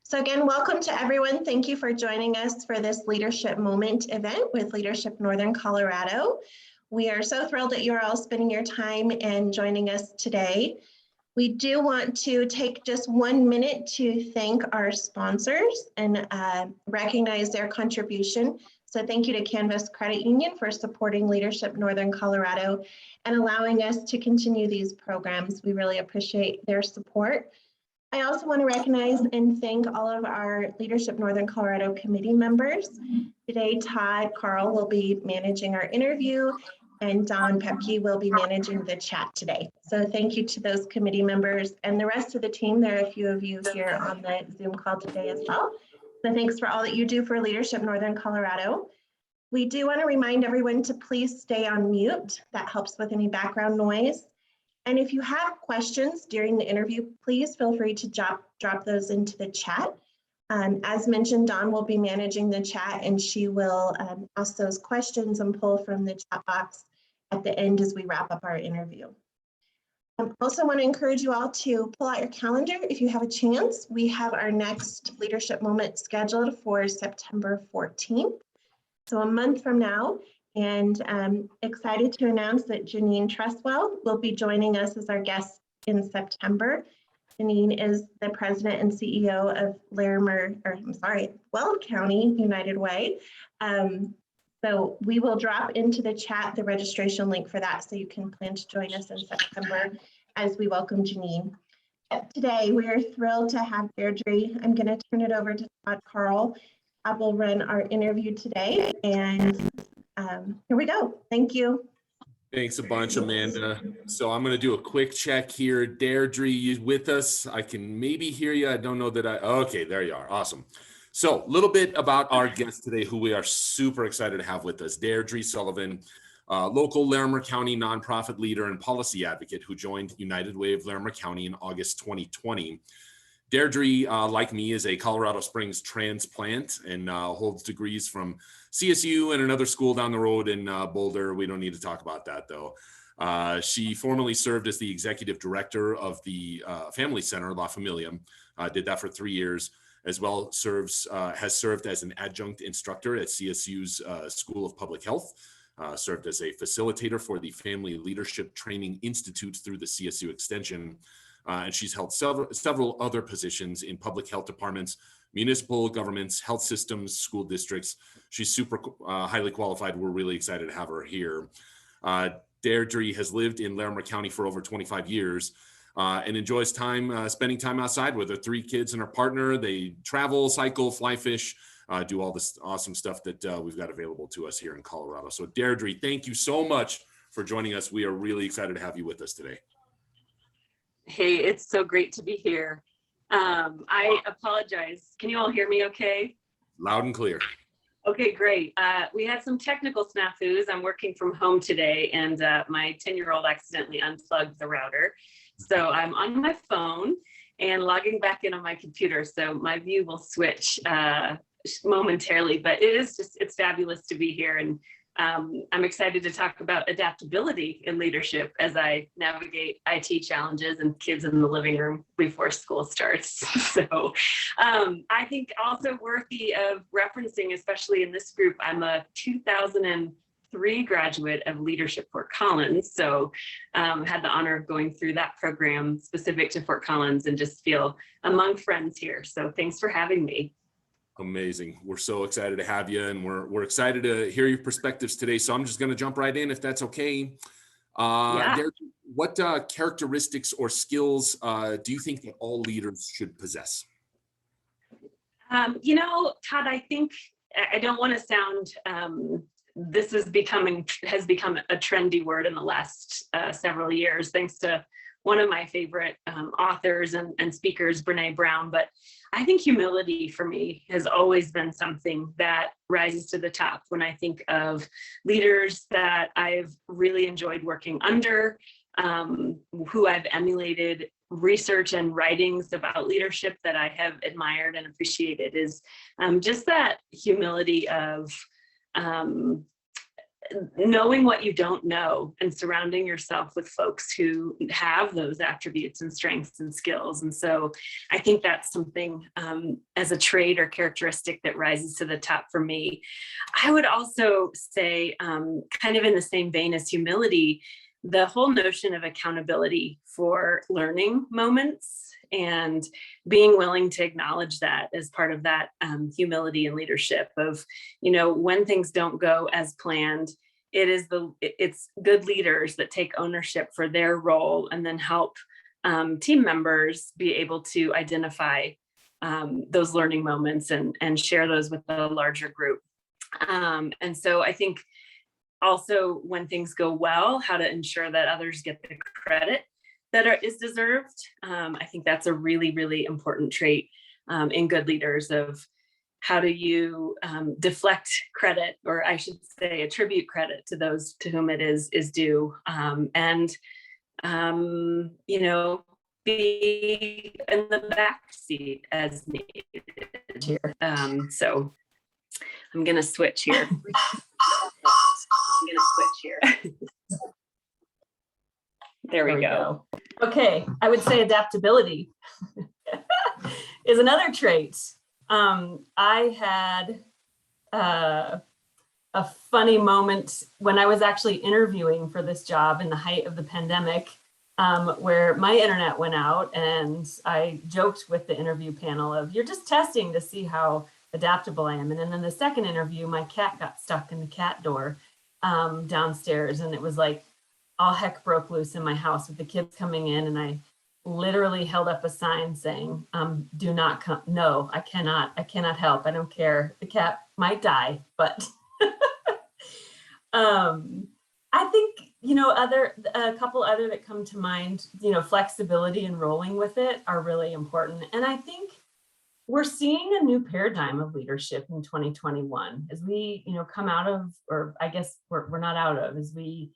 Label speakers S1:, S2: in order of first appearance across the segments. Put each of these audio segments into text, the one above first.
S1: So again, welcome to everyone. Thank you for joining us for this Leadership Moment event with Leadership Northern Colorado. We are so thrilled that you're all spending your time and joining us today. We do want to take just 1 minute to thank our sponsors and recognize their contribution. So thank you to Canvas Credit Union for supporting Leadership Northern Colorado and allowing us to continue these programs. We really appreciate their support. I also want to recognize and thank all of our Leadership Northern Colorado committee members. Today, Todd Carl will be managing our interview and Don Pepke will be managing the chat today. So thank you to those committee members and the rest of the team. There are a few of you here on the Zoom call today as well. So thanks for all that you do for Leadership Northern Colorado. We do want to remind everyone to please stay on mute. That helps with any background noise. And if you have questions during the interview, please feel free to drop those into the chat. As mentioned, Dawn will be managing the chat and she will ask those questions and pull from the chat box at the end as we wrap up our interview. I also want to encourage you all to pull out your calendar if you have a chance. We have our next Leadership Moment scheduled for September 14th, so a month from now. And I'm excited to announce that Janine Tresswell will be joining us as our guest in September. Janine is the president and CEO of Weld County United Way. So we will drop into the chat the registration link for that so you can plan to join us in September as we welcome Janine. Today, we are thrilled to have Deirdre. I'm going to turn it over to Todd Carl. I will run our interview today and here we go. Thank you.
S2: Thanks a bunch, Amanda. So I'm going to do a quick check here. Deirdre, you with us? I can maybe hear you. I don't know that okay, there you are. Awesome. So a little bit about our guest today, who we are super excited to have with us. Deirdre Sullivan, local Larimer County nonprofit leader and policy advocate who joined United Way of Larimer County in August 2020. Deirdre, like me, is a Colorado Springs transplant and holds degrees from CSU and another school down the road in Boulder. We don't need to talk about that, though. She formerly served as the executive director of the Family Center, La Familia, did that for 3 years, as well has served as an adjunct instructor at CSU's School of Public Health, served as a facilitator for the Family Leadership Training Institute through the CSU Extension, and she's held several other positions in public health departments, municipal governments, health systems, school districts. She's super highly qualified. We're really excited to have her here. Deirdre has lived in Larimer County for over 25 years and enjoys spending time outside with her 3 kids and her partner. They travel, cycle, fly fish, do all this awesome stuff that we've got available to us here in Colorado. So Deirdre, thank you so much for joining us. We are really excited to have you with us today.
S3: Hey, it's so great to be here. I apologize. Can you all hear me okay?
S2: Loud and clear.
S3: Okay, great. We had some technical snafus. I'm working from home today and my 10-year-old accidentally unplugged the router. So I'm on my phone and logging back in on my computer. So my view will switch momentarily, but it's fabulous to be here. And I'm excited to talk about adaptability in leadership as I navigate IT challenges and kids in the living room before school starts. So I think also worthy of referencing, especially in this group, I'm a 2003 graduate of Leadership Fort Collins. So had the honor of going through that program specific to Fort Collins and just feel among friends here. So thanks for having me.
S2: Amazing. We're so excited to have you, and we're excited to hear your perspectives today. So I'm just going to jump right in, if that's okay.
S3: Yeah.
S2: What characteristics or skills do you think that all leaders should possess?
S3: You know, Todd, I think I don't want to sound, this has become a trendy word in the last several years, thanks to one of my favorite authors and speakers, Brene Brown. But I think humility for me has always been something that rises to the top when I think of leaders that I've really enjoyed working under, who I've emulated research and writings about leadership that I have admired and appreciated, is just that humility of knowing what you don't know and surrounding yourself with folks who have those attributes and strengths and skills. And so I think that's something as a trait or characteristic that rises to the top for me. I would also say, kind of in the same vein as humility, the whole notion of accountability for learning moments and being willing to acknowledge that as part of that humility and leadership of, when things don't go as planned, it's good leaders that take ownership for their role and then help team members be able to identify those learning moments and share those with a larger group. And so I think also when things go well, how to ensure that others get the credit that is deserved. I think that's a really, really important trait in good leaders of how do you deflect credit, or I should say attribute credit to those to whom it is due, and be in the back seat as needed here. So I'm gonna switch here. There we go.
S4: Okay, I would say adaptability is another trait. I had a funny moment when I was actually interviewing for this job in the height of the pandemic, where my internet went out, and I joked with the interview panel of, you're just testing to see how adaptable I am. And then in the second interview, my cat got stuck in the cat door downstairs, and it was like all heck broke loose in my house with the kids coming in, and I literally held up a sign saying, do not come. No, I cannot help. I don't care. The cat might die, but I think, a couple other that come to mind, flexibility and rolling with it are really important. And I think we're seeing a new paradigm of leadership in 2021 as we, come out of, or I guess we're not out of, as we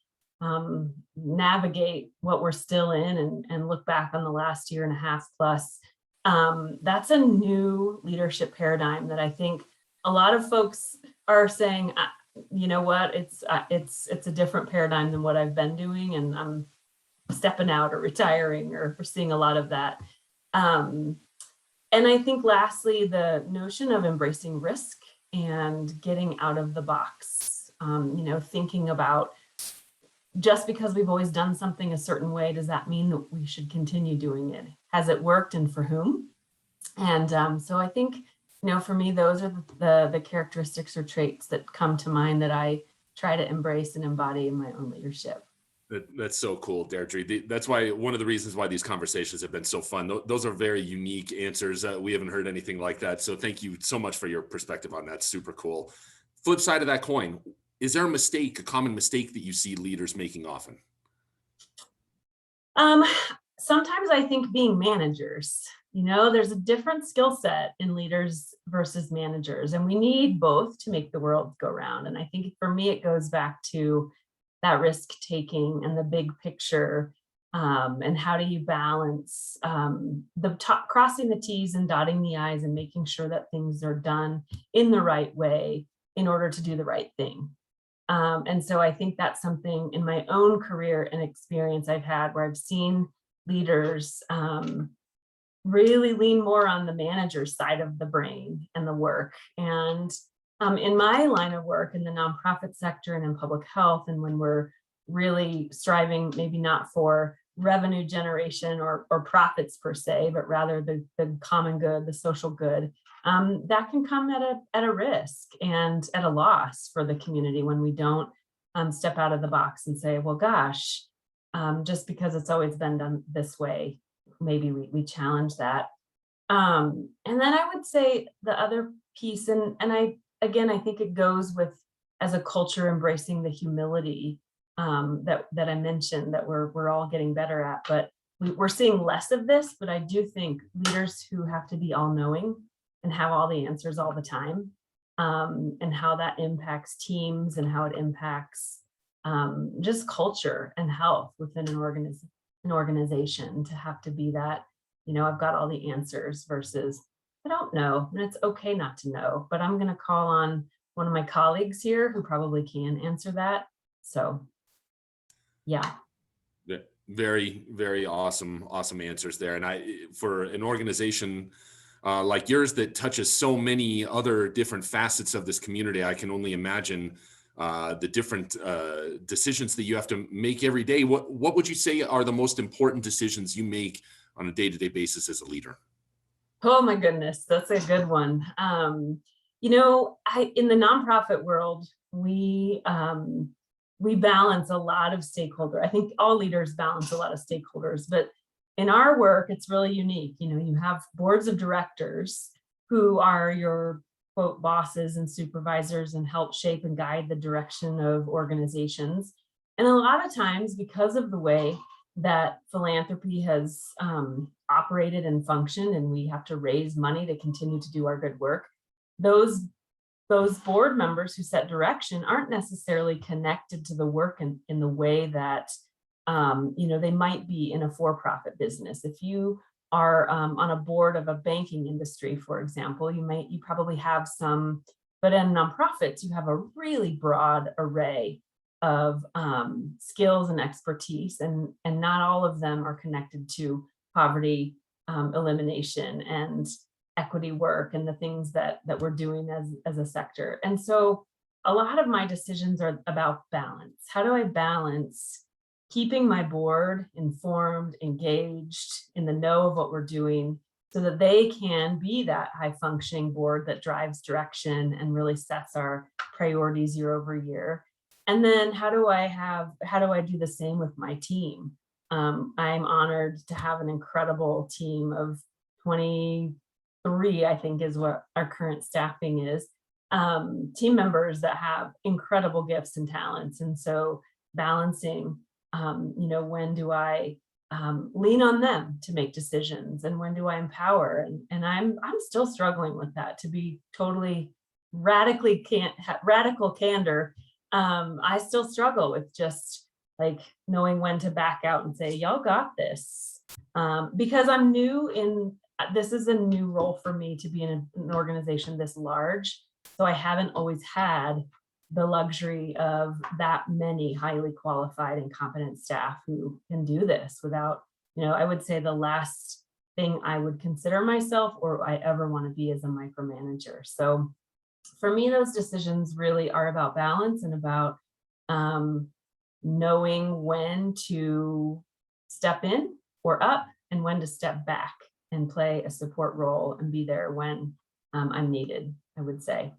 S4: navigate what we're still in and look back on the last year and a half plus. That's a new leadership paradigm that I think a lot of folks are saying, you know what, it's a different paradigm than what I've been doing, and I'm stepping out or retiring, or we're seeing a lot of that. And I think lastly, the notion of embracing risk and getting out of the box, thinking about, just because we've always done something a certain way, does that mean that we should continue doing it? Has it worked, and for whom? And so I think, for me, those are the characteristics or traits that come to mind that I try to embrace and embody in my own leadership.
S2: That's so cool, Deirdre. That's why one of the reasons why these conversations have been so fun. Those are very unique answers. We haven't heard anything like that. So thank you so much for your perspective on that. Super cool. Flip side of that coin, is there a common mistake that you see leaders making often?
S4: Sometimes I think being managers, there's a different skill set in leaders versus managers, and we need both to make the world go round. And I think for me, it goes back to that risk taking and the big picture, and how do you balance crossing the T's and dotting the I's and making sure that things are done in the right way in order to do the right thing. And so I think that's something in my own career and experience I've had where I've seen leaders really lean more on the manager's side of the brain and the work. And in my line of work in the nonprofit sector and in public health, and when we're really striving maybe not for revenue generation or profits per se, but rather the common good, the social good, that can come at a risk and at a loss for the community when we don't step out of the box and say, well, gosh, just because it's always been done this way, maybe we challenge that. And then I would say the other piece, and I think it goes with, as a culture, embracing the humility that I mentioned that we're all getting better at, but we're seeing less of this. But I do think leaders who have to be all-knowing and have all the answers all the time, and how that impacts teams and how it impacts just culture and health within an organization, to have to be that, I've got all the answers versus I don't know, and it's okay not to know, but I'm going to call on one of my colleagues here who probably can answer that. So, yeah.
S2: Very, very awesome answers there. And for an organization like yours that touches so many other different facets of this community, I can only imagine the different decisions that you have to make every day. What would you say are the most important decisions you make on a day-to-day basis as a leader?
S4: Oh my goodness, that's a good one. In the nonprofit world, we balance a lot of stakeholders. I think all leaders balance a lot of stakeholders, but in our work, it's really unique. You have boards of directors who are your quote bosses and supervisors and help shape and guide the direction of organizations. And a lot of times, because of the way that philanthropy has operated and functioned, and we have to raise money to continue to do our good work, those board members who set direction aren't necessarily connected to the work in the way that they might be in a for-profit business. If you are on a board of a banking industry, for example, you probably have some, but in nonprofits, you have a really broad array of skills and expertise, and not all of them are connected to poverty elimination and equity work and the things that we're doing as a sector. And so a lot of my decisions are about balance. How do I balance keeping my board informed, engaged, in the know of what we're doing, so that they can be that high functioning board that drives direction and really sets our priorities year over year? And then how do I do the same with my team? I'm honored to have an incredible team of 23, I think is what our current staffing is, team members that have incredible gifts and talents. And so balancing, when do I lean on them to make decisions, and when do I empower? And I'm still struggling with that, to be totally radical candor. I still struggle with just like knowing when to back out and say, y'all got this, because I'm new this is a new role for me to be in an organization this large. So I haven't always had the luxury of that many highly qualified and competent staff who can do this without, I would say the last thing I would consider myself or I ever want to be is a micromanager. So for me, those decisions really are about balance and about knowing when to step in or up and when to step back and play a support role and be there when I'm needed, I would say.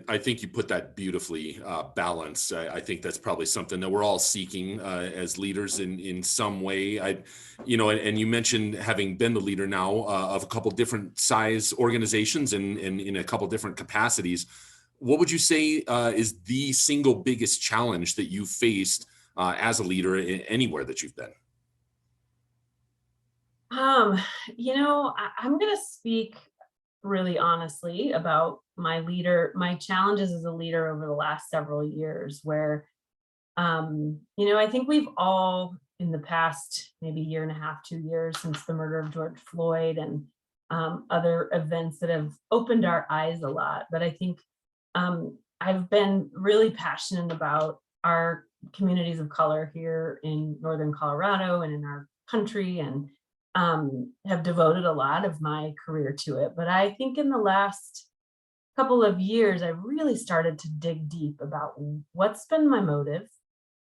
S2: I think you put that beautifully, balance. I think that's probably something that we're all seeking as leaders in some way. And you mentioned having been the leader now of a couple different size organizations and in a couple different capacities. What would you say is the single biggest challenge that you faced as a leader anywhere that you've been?
S4: I'm going to speak really honestly about my challenges as a leader over the last several years, where, I think we've all in the past maybe year and a half, 2 years since the murder of George Floyd and other events that have opened our eyes a lot. But I think I've been really passionate about our communities of color here in Northern Colorado and in our country, and have devoted a lot of my career to it. But I think in the last couple of years, I really started to dig deep about what's been my motive,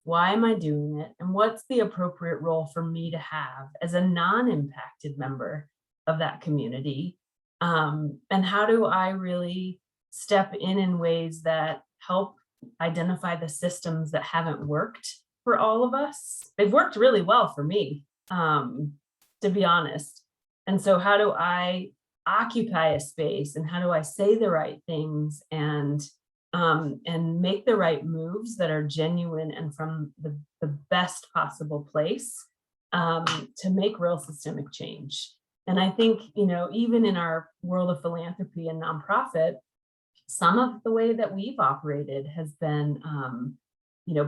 S4: why am I doing it, and what's the appropriate role for me to have as a non-impacted member of that community, and how do I really step in ways that help identify the systems that haven't worked for all of us. They've worked really well for me, to be honest. And so how do I occupy a space, and how do I say the right things and make the right moves that are genuine and from the best possible place, to make real systemic change? And I think, even in our world of philanthropy and nonprofit, some of the way that we've operated has been,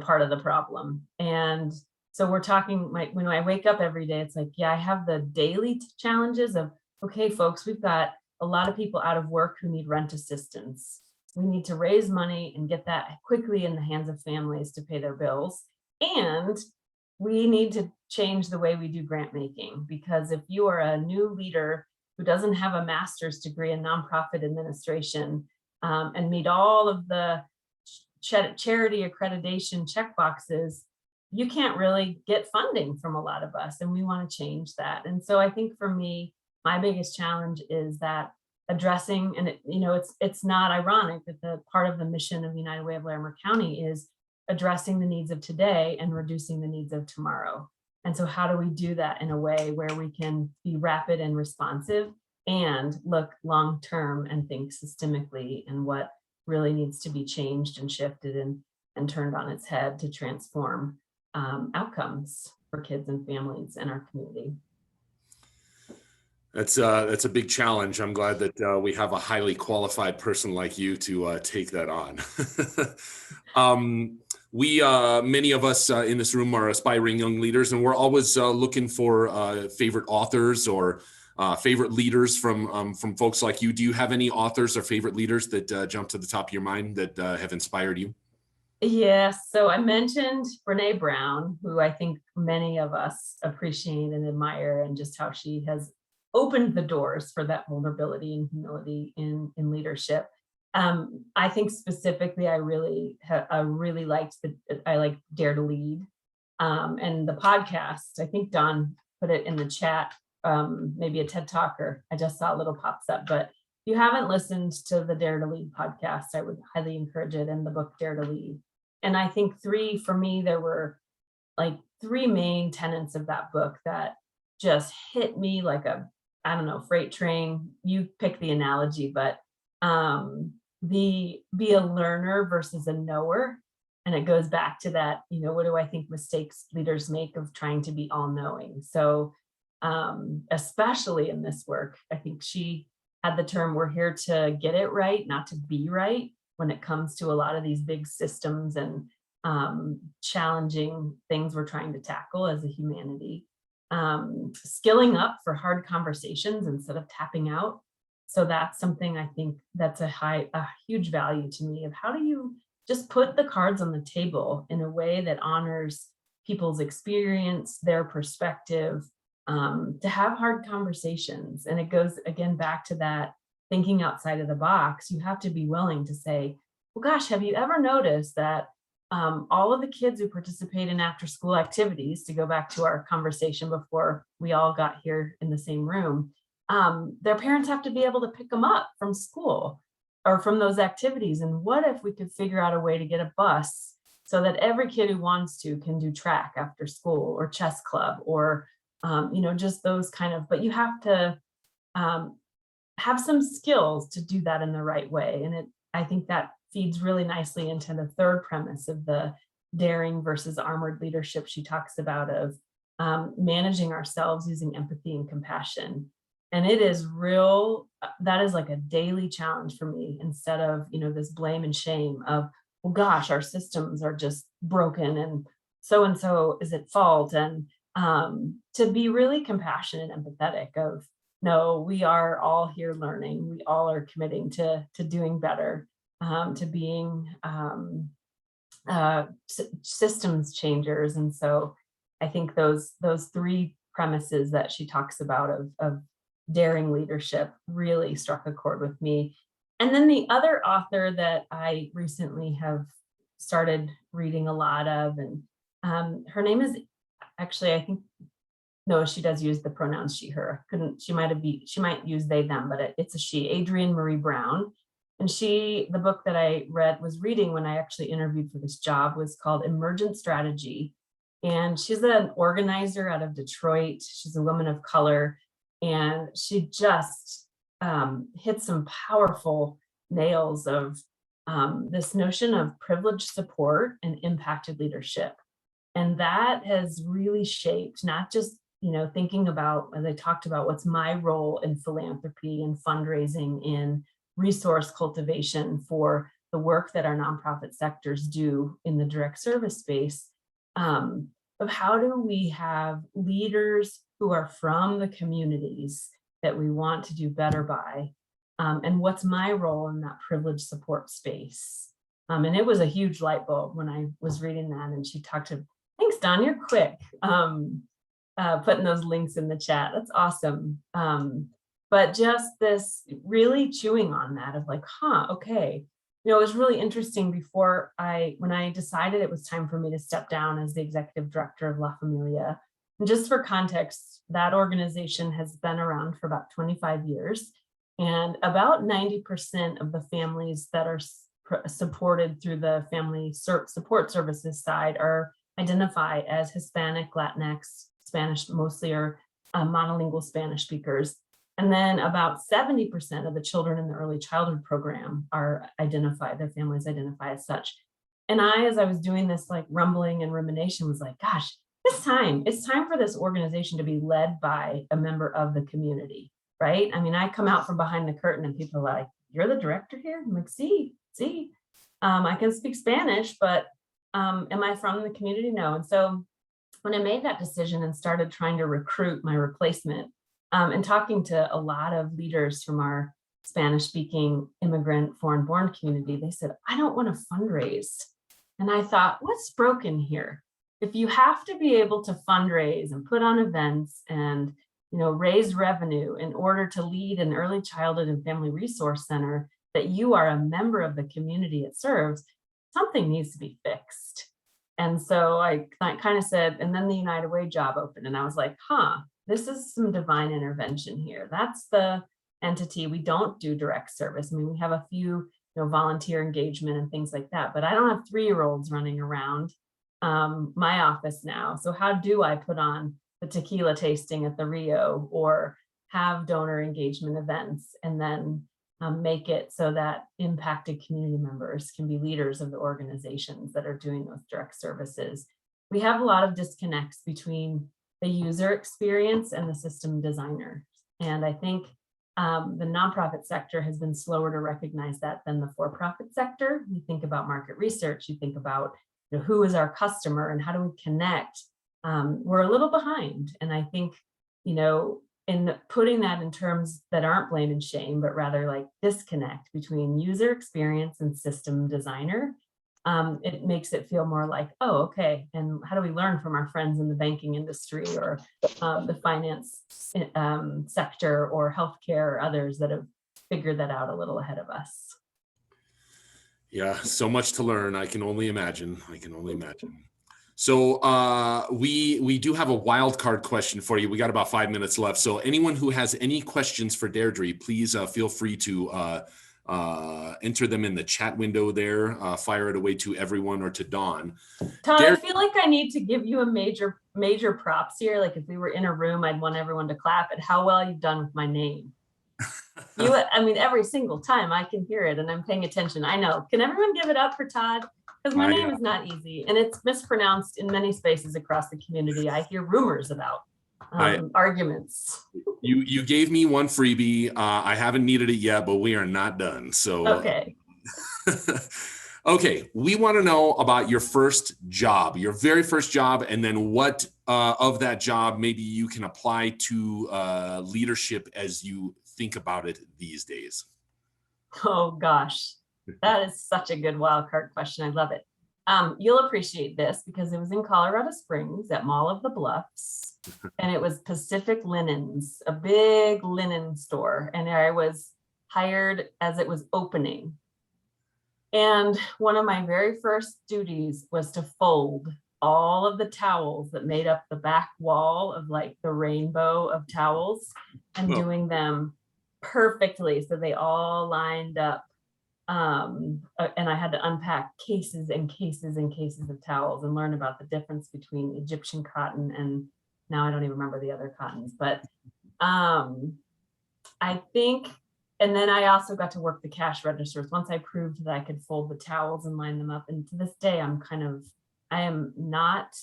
S4: part of the problem. And so we're talking, when I wake up every day, it's like, yeah, I have the daily challenges of, okay, folks, we've got a lot of people out of work who need rent assistance. we need to raise money and get that quickly in the hands of families to pay their bills. And we need to change the way we do grant making, because if you are a new leader who doesn't have a master's degree in nonprofit administration and meet all of the charity accreditation checkboxes, you can't really get funding from a lot of us, and we want to change that. And so I think for me, my biggest challenge is that addressing, and it's not ironic that the part of the mission of United Way of Larimer County is addressing the needs of today and reducing the needs of tomorrow. And so how do we do that in a way where we can be rapid and responsive and look long-term and think systemically and what really needs to be changed and shifted and turned on its head to transform outcomes for kids and families in our community.
S2: That's a big challenge. I'm glad that we have a highly qualified person like you to take that on. Many of us in this room are aspiring young leaders, and we're always looking for favorite authors or favorite leaders from folks like you. Do you have any authors or favorite leaders that jump to the top of your mind that have inspired you?
S4: Yes, so I mentioned Brene Brown, who I think many of us appreciate and admire, and just how she has opened the doors for that vulnerability and humility in leadership. I think specifically, I really liked I like Dare to Lead, and the podcast. I think Don put it in the chat, maybe a TED Talk, or I just saw a little pops up. But if you haven't listened to the Dare to Lead podcast, I would highly encourage it, and the book Dare to Lead. And I think for me, there were like three main tenets of that book that just hit me like a, I don't know, freight train. You pick the analogy, but be a learner versus a knower. And it goes back to that, what do I think mistakes leaders make of trying to be all knowing? So especially in this work, I think she had the term, we're here to get it right, not to be right, when it comes to a lot of these big systems and challenging things we're trying to tackle as a humanity. Skilling up for hard conversations instead of tapping out. So that's something I think that's a huge value to me, of how do you just put the cards on the table in a way that honors people's experience, their perspective, to have hard conversations. And it goes again back to that thinking outside of the box. You have to be willing to say, well, gosh, have you ever noticed that all of the kids who participate in after school activities, to go back to our conversation before we all got here in the same room, their parents have to be able to pick them up from school or from those activities. And what if we could figure out a way to get a bus so that every kid who wants to can do track after school or chess club or, just those kind of, but you have to have some skills to do that in the right way. And I think that feeds really nicely into the third premise of the daring versus armored leadership she talks about, of managing ourselves using empathy and compassion. And it is real, that is like a daily challenge for me, instead of, this blame and shame of, well, gosh, our systems are just broken and so is at fault. And to be really compassionate and empathetic of, no, we are all here learning. We all are committing to doing better, to being systems changers. And so I think those three premises that she talks about of daring leadership really struck a chord with me. And then the other author that I recently have started reading a lot of, and her name is actually, I think, no, she does use the pronouns she, her. She might use they, them, but it's a she, Adrienne Marie Brown. And the book that I was reading when I actually interviewed for this job was called Emergent Strategy. And she's an organizer out of Detroit. She's a woman of color. And she just hit some powerful nails of this notion of privileged support and impacted leadership. And that has really shaped not just, thinking about, as I talked about, what's my role in philanthropy and fundraising, in resource cultivation for the work that our nonprofit sectors do in the direct service space, of how do we have leaders who are from the communities that we want to do better by, and what's my role in that privileged support space? And it was a huge light bulb when I was reading that, and she talked to, thanks, Don, you're quick, putting those links in the chat. That's awesome. But just this really chewing on that of like, okay. You know, it was really interesting when I decided it was time for me to step down as the executive director of La Familia. And just for context, that organization has been around for about 25 years. And about 90% of the families that are supported through the family support services side are identify as Hispanic, Latinx, Spanish mostly, or monolingual Spanish speakers. And then about 70% of the children in the early childhood program are identified, their families identify as such. And as I was doing this like rumbling and rumination, was like, gosh, it's time for this organization to be led by a member of the community, right? I mean, I come out from behind the curtain and people are like, you're the director here? I'm like, see, I can speak Spanish, but am I from the community? No. And so when I made that decision and started trying to recruit my replacement, and talking to a lot of leaders from our Spanish-speaking immigrant foreign-born community, they said, I don't want to fundraise. And I thought, what's broken here? If you have to be able to fundraise and put on events and raise revenue in order to lead an early childhood and family resource center that you are a member of the community it serves, something needs to be fixed. And so I kind of said, and then the United Way job opened, and I was like, this is some divine intervention here. That's the entity. We don't do direct service. I mean, we have a few volunteer engagement and things like that, but I don't have 3-year-olds running around my office now. So how do I put on the tequila tasting at the Rio or have donor engagement events and then make it so that impacted community members can be leaders of the organizations that are doing those direct services? We have a lot of disconnects between the user experience and the system designer. And I think the nonprofit sector has been slower to recognize that than the for-profit sector. You think about market research, you think about who is our customer and how do we connect? We're a little behind. And I think, in putting that in terms that aren't blame and shame, but rather like disconnect between user experience and system designer, it makes it feel more like, oh, okay. And how do we learn from our friends in the banking industry or the finance sector or healthcare or others that have figured that out a little ahead of us?
S2: Yeah, so much to learn. I can only imagine. So we do have a wild card question for you. We got about 5 minutes left. So anyone who has any questions for Deirdre, please feel free to enter them in the chat window there. Fire it away to everyone or to Dawn.
S4: Todd, I feel like I need to give you a major props here. Like if we were in a room, I'd want everyone to clap at how well you've done with my name. Every single time I can hear it and I'm paying attention. I know. Can everyone give it up for Todd? Because my name is not easy and it's mispronounced in many spaces across the community. I hear rumors about arguments.
S2: You gave me one freebie. I haven't needed it yet, but we are not done. So
S4: okay.
S2: Okay, we want to know about your first job, your very first job, and then what of that job maybe you can apply to leadership as you think about it these days.
S4: Oh gosh, that is such a good wild card question. I love it. You'll appreciate this because it was in Colorado Springs at Mall of the Bluffs, and it was Pacific Linens, a big linen store, and I was hired as it was opening. And one of my very first duties was to fold all of the towels that made up the back wall of like the rainbow of towels and doing them perfectly so they all lined up. And I had to unpack cases and cases and cases of towels and learn about the difference between Egyptian cotton and now I don't even remember the other cottons, but I think, and then I also got to work the cash registers once I proved that I could fold the towels and line them up. And to this day, I am not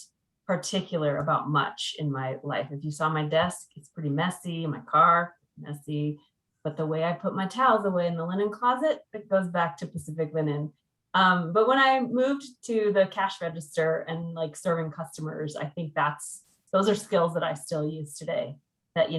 S4: particular about much in my life. If you saw my desk, it's pretty messy, my car, messy. But the way I put my towels away in the linen closet, it goes back to Pacific Linen. But when I moved to the cash register and like serving customers, I think those are skills that I still use today. That,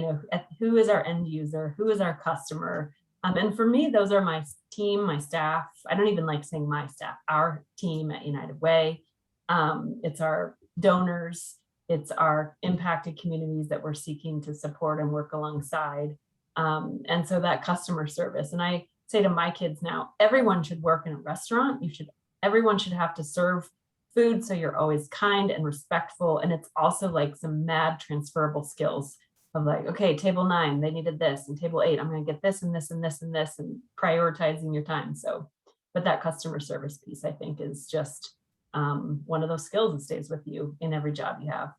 S4: who is our end user? Who is our customer? And for me, those are my team, my staff. I don't even like saying my staff, our team at United Way. It's our donors, it's our impacted communities that we're seeking to support and work alongside. And so that customer service, and I say to my kids now, everyone should work in a restaurant. Everyone should have to serve food, so you're always kind and respectful. And it's also like some mad transferable skills of like, okay, table 9, they needed this, and table 8, I'm going to get this and this and this and this, and prioritizing your time. So, but that customer service piece, I think, is just one of those skills that stays with you in every job you have.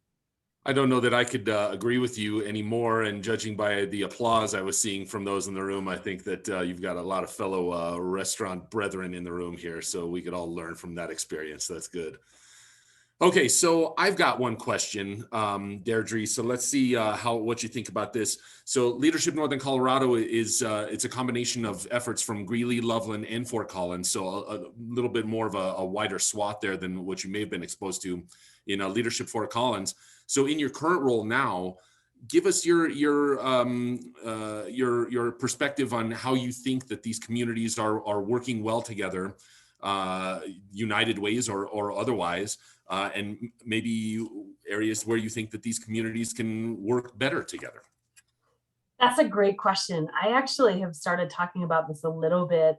S2: I don't know that I could agree with you anymore. And judging by the applause I was seeing from those in the room, I think that you've got a lot of fellow restaurant brethren in the room here, so we could all learn from that experience. That's good. Okay, so I've got one question, Deirdre. So let's see what you think about this. So Leadership Northern Colorado is it's a combination of efforts from Greeley, Loveland, and Fort Collins. So a little bit more of a wider swath there than what you may have been exposed to in Leadership Fort Collins. So in your current role now, give us your perspective on how you think that these communities are working well together, united ways or otherwise. And maybe areas where you think that these communities can work better together.
S4: That's a great question. I actually have started talking about this a little bit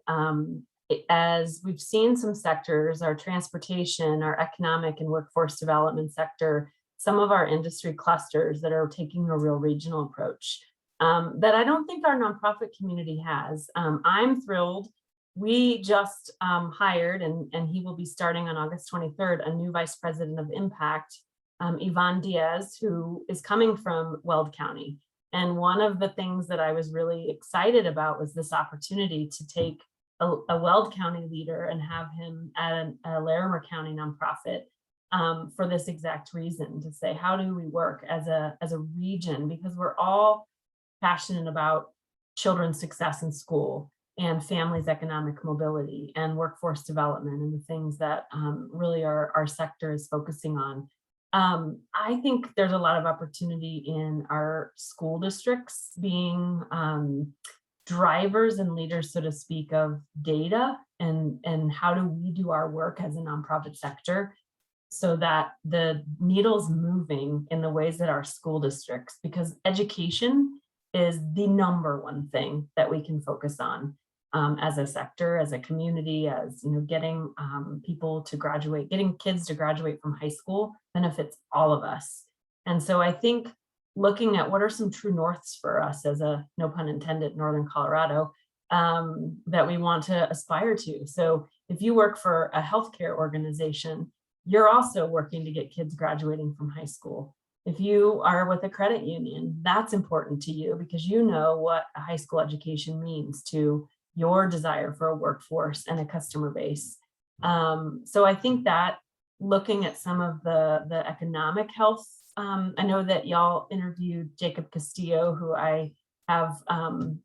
S4: as we've seen some sectors, our transportation, our economic and workforce development sector, some of our industry clusters that are taking a real regional approach that I don't think our nonprofit community has. I'm thrilled. We just hired, and he will be starting on August 23rd, a new Vice President of Impact, Yvonne Diaz, who is coming from Weld County. And one of the things that I was really excited about was this opportunity to take a Weld County leader and have him at a Larimer County nonprofit for this exact reason, to say, how do we work as a region? Because we're all passionate about children's success in school and families' economic mobility and workforce development and the things that really our sector is focusing on. I think there's a lot of opportunity in our school districts being drivers and leaders, so to speak, of data and how do we do our work as a nonprofit sector so that the needle's moving in the ways that our school districts, because education is the number one thing that we can focus on as a sector, as a community, as getting people to graduate, getting kids to graduate from high school benefits all of us. And so I think looking at what are some true norths for us as a, no pun intended, Northern Colorado, that we want to aspire to. So if you work for a healthcare organization, you're also working to get kids graduating from high school. If you are with a credit union, that's important to you because you know what a high school education means to your desire for a workforce and a customer base. So I think that looking at some of the economic health, I know that y'all interviewed Jacob Castillo, who I have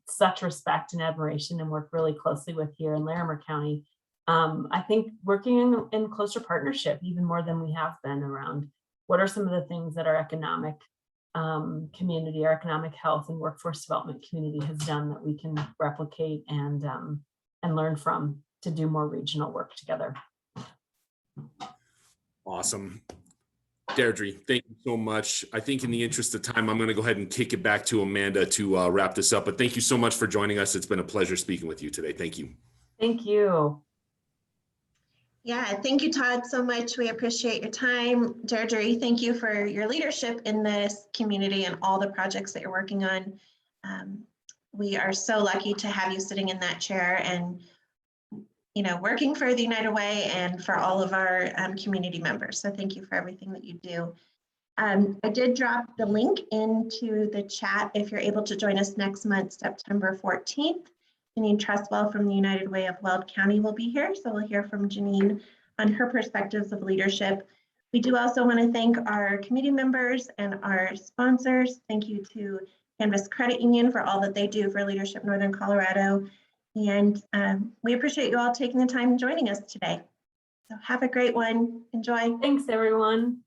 S4: such respect and admiration and work really closely with here in Larimer County. I think working in closer partnership, even more than we have been, around what are some of the things that our economic community, our economic health and workforce development community has done that we can replicate and learn from to do more regional work together.
S2: Awesome. Deirdre, thank you so much. I think in the interest of time, I'm going to go ahead and kick it back to Amanda to wrap this up. But thank you so much for joining us. It's been a pleasure speaking with you today. Thank you.
S4: Thank you.
S1: Yeah, thank you, Todd, so much. We appreciate your time. Deirdre, thank you for your leadership in this community and all the projects that you're working on. We are so lucky to have you sitting in that chair and working for the United Way and for all of our community members. So thank you for everything that you do. I did drop the link into the chat if you're able to join us next month, September 14th. Janine Trustwell from the United Way of Weld County will be here. So we'll hear from Janine on her perspectives of leadership. We do also want to thank our committee members and our sponsors. Thank you to Canvas Credit Union for all that they do for Leadership Northern Colorado. And we appreciate you all taking the time and joining us today. So have a great one. Enjoy.
S4: Thanks, everyone.